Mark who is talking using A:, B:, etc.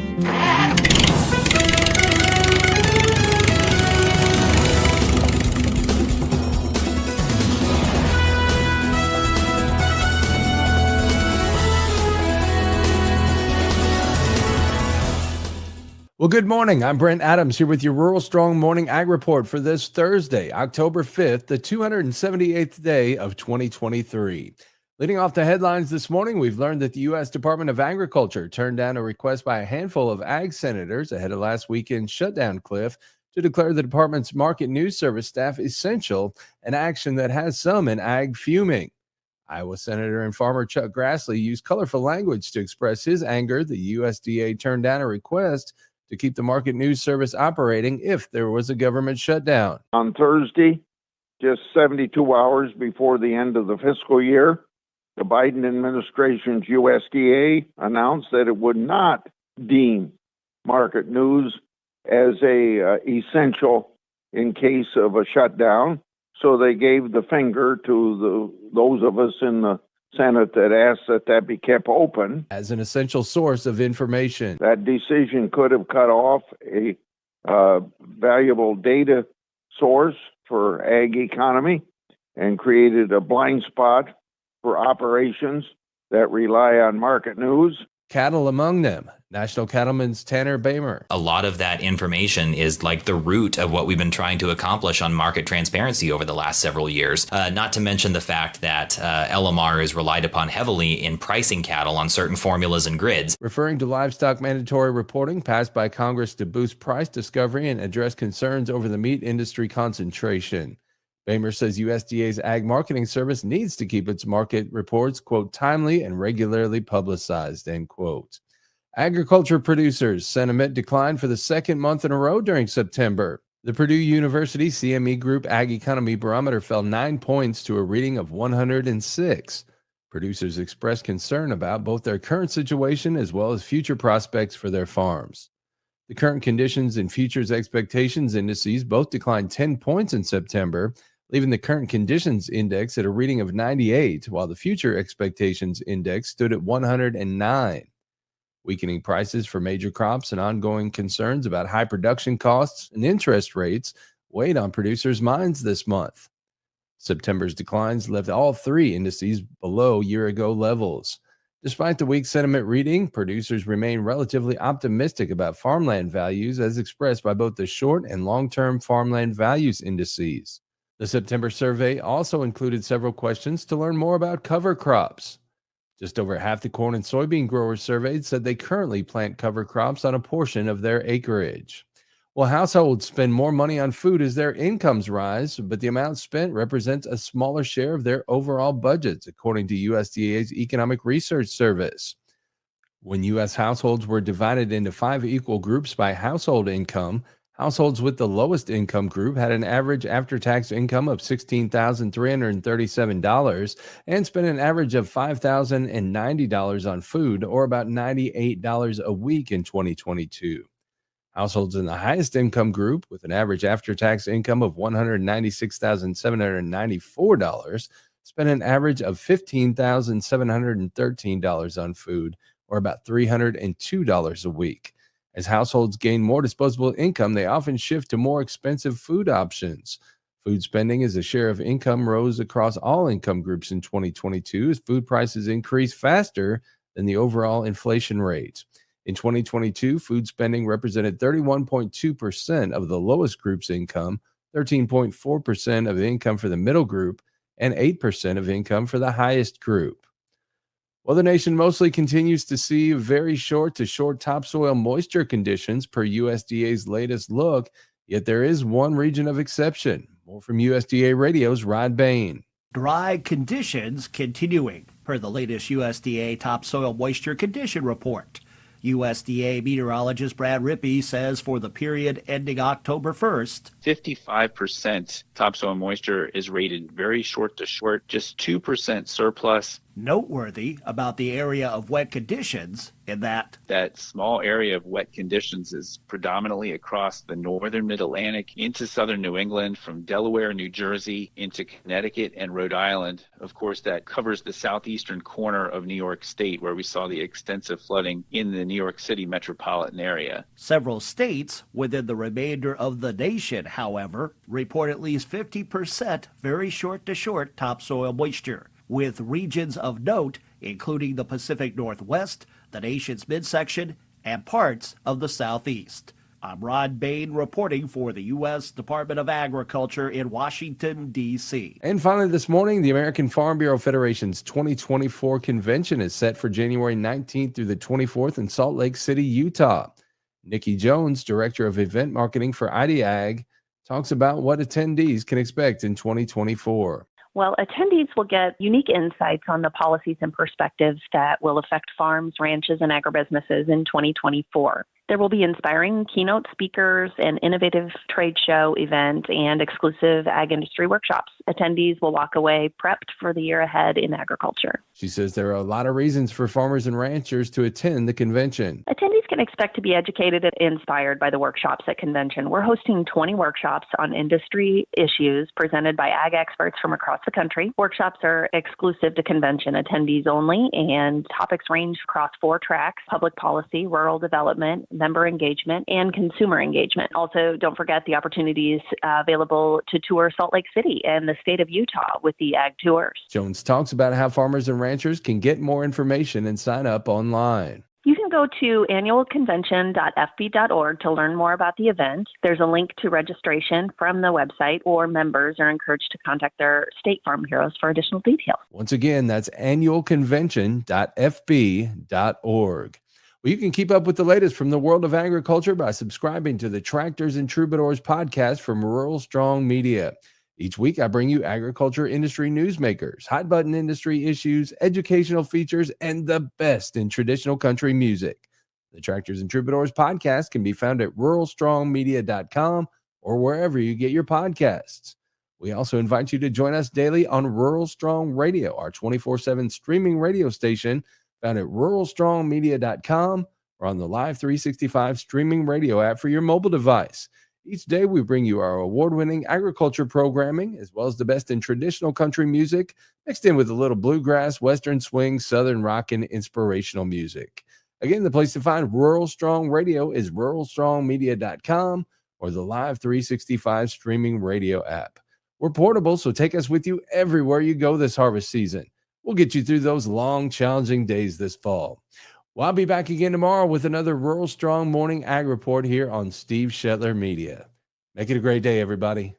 A: Well, good morning. I'm Brent Adams here with your Rural Strong Morning Ag Report for this Thursday, October 5th, the 278th day of 2023. Leading off the headlines this morning, we've learned that the U.S. Department of Agriculture turned down a request by a handful of ag senators ahead of last weekend's shutdown cliff to declare the department's market news service staff essential, an action that has some in ag fuming. Iowa Senator and farmer Chuck Grassley used colorful language to express his anger. The USDA turned down a request to keep the market news service operating if there was a government shutdown.
B: On Thursday, just 72 hours before the end of the fiscal year, the Biden administration's USDA announced that it would not deem market news as essential in case of a shutdown. So they gave the finger to those of us in the Senate that asked that be kept open
A: as an essential source of information.
B: That decision could have cut off a valuable data source for ag economy and created a blind spot for operations that rely on market news.
A: Cattle among them. National Cattlemen's Tanner Boehmer.
C: A lot of that information is like the root of what we've been trying to accomplish on market transparency over the last several years. Not to mention the fact that LMR is relied upon heavily in pricing cattle on certain formulas and grids.
A: Referring to livestock mandatory reporting passed by Congress to boost price discovery and address concerns over the meat industry concentration. Boehmer says USDA's Ag Marketing Service needs to keep its market reports, quote, timely and regularly publicized, end quote. Agriculture producers' sentiment declined for the second month in a row during September. The Purdue University CME Group Ag Economy Barometer fell 9 points to a reading of 106. Producers expressed concern about both their current situation as well as future prospects for their farms. The current conditions and futures expectations indices both declined 10 points in September, leaving the current conditions index at a reading of 98, while the future expectations index stood at 109. Weakening prices for major crops and ongoing concerns about high production costs and interest rates weighed on producers' minds this month. September's declines left all three indices below year-ago levels. Despite the weak sentiment reading, producers remain relatively optimistic about farmland values as expressed by both the short and long-term farmland values indices. The September survey also included several questions to learn more about cover crops. Just over half the corn and soybean growers surveyed said they currently plant cover crops on a portion of their acreage. Well, households spend more money on food as their incomes rise, but the amount spent represents a smaller share of their overall budgets, according to USDA's Economic Research Service. When U.S. households were divided into 5 equal groups by household income, households with the lowest income group had an average after-tax income of $16,337 and spent an average of $5,090 on food, or about $98 a week in 2022. Households in the highest income group, with an average after-tax income of $196,794, spent an average of $15,713 on food, or about $302 a week. As households gain more disposable income, they often shift to more expensive food options. Food spending as a share of income rose across all income groups in 2022 as food prices increased faster than the overall inflation rate. In 2022, food spending represented 31.2% of the lowest group's income, 13.4% of the income for the middle group, and 8% of income for the highest group. Well, the nation mostly continues to see very short to short topsoil moisture conditions per USDA's latest look, yet there is one region of exception. More from USDA Radio's Rod Bain.
D: Dry conditions continuing per the latest USDA topsoil moisture condition report. USDA meteorologist Brad Rippey says for the period ending October 1st,
E: 55% topsoil moisture is rated very short to short, just 2% surplus.
D: Noteworthy about the area of wet conditions in that
E: small area of wet conditions is predominantly across the northern mid-Atlantic into southern New England, from Delaware, New Jersey, into Connecticut and Rhode Island. Of course, that covers the southeastern corner of New York State, where we saw the extensive flooding in the New York City metropolitan area.
D: several states within the remainder of the nation, however, report at least 50% very short to short topsoil moisture, with regions of note including the Pacific Northwest, the nation's midsection, and parts of the Southeast. I'm Rod Bain reporting for the U.S. Department of Agriculture in Washington, D.C.
A: And finally, this morning, the American Farm Bureau Federation's 2024 convention is set for January 19th through the 24th in Salt Lake City, Utah. Nikki Jones, Director of Event Marketing for IDAG, talks about what attendees can expect in 2024.
F: Well, attendees will get unique insights on the policies and perspectives that will affect farms, ranches, and agribusinesses in 2024. There will be inspiring keynote speakers, an innovative trade show event, and exclusive ag industry workshops. Attendees will walk away prepped for the year ahead in agriculture.
A: She says there are a lot of reasons for farmers and ranchers to attend the convention.
F: Attendees can expect to be educated and inspired by the workshops at convention. We're hosting 20 workshops on industry issues presented by ag experts from across the country. Workshops are exclusive to convention attendees only, and topics range across 4 tracks: public policy, rural development, member engagement, and consumer engagement. Also, don't forget the opportunities available to tour Salt Lake City and the state of Utah with the Ag Tours.
A: Jones talks about how farmers and ranchers can get more information and sign up online.
F: You can go to annualconvention.fb.org to learn more about the event. There's a link to registration from the website, or members are encouraged to contact their state farm bureaus for additional details.
A: Once again, that's annualconvention.fb.org. Well, you can keep up with the latest from the world of agriculture by subscribing to the Tractors and Troubadours podcast from Rural Strong Media. Each week, I bring you agriculture industry newsmakers, hot-button industry issues, educational features, and the best in traditional country music. The Tractors and Troubadours podcast can be found at ruralstrongmedia.com or wherever you get your podcasts. We also invite you to join us daily on Rural Strong Radio, our 24/7 streaming radio station, found at ruralstrongmedia.com or on the Live 365 streaming radio app for your mobile device. Each day, we bring you our award-winning agriculture programming, as well as the best in traditional country music, mixed in with a little bluegrass, western swing, southern rock, and inspirational music. Again, the place to find Rural Strong Radio is ruralstrongmedia.com or the Live 365 streaming radio app. We're portable, so take us with you everywhere you go this harvest season. We'll get you through those long, challenging days this fall. Well, I'll be back again tomorrow with another Rural Strong Morning Ag Report here on Steve Shetler Media. Make it a great day, everybody.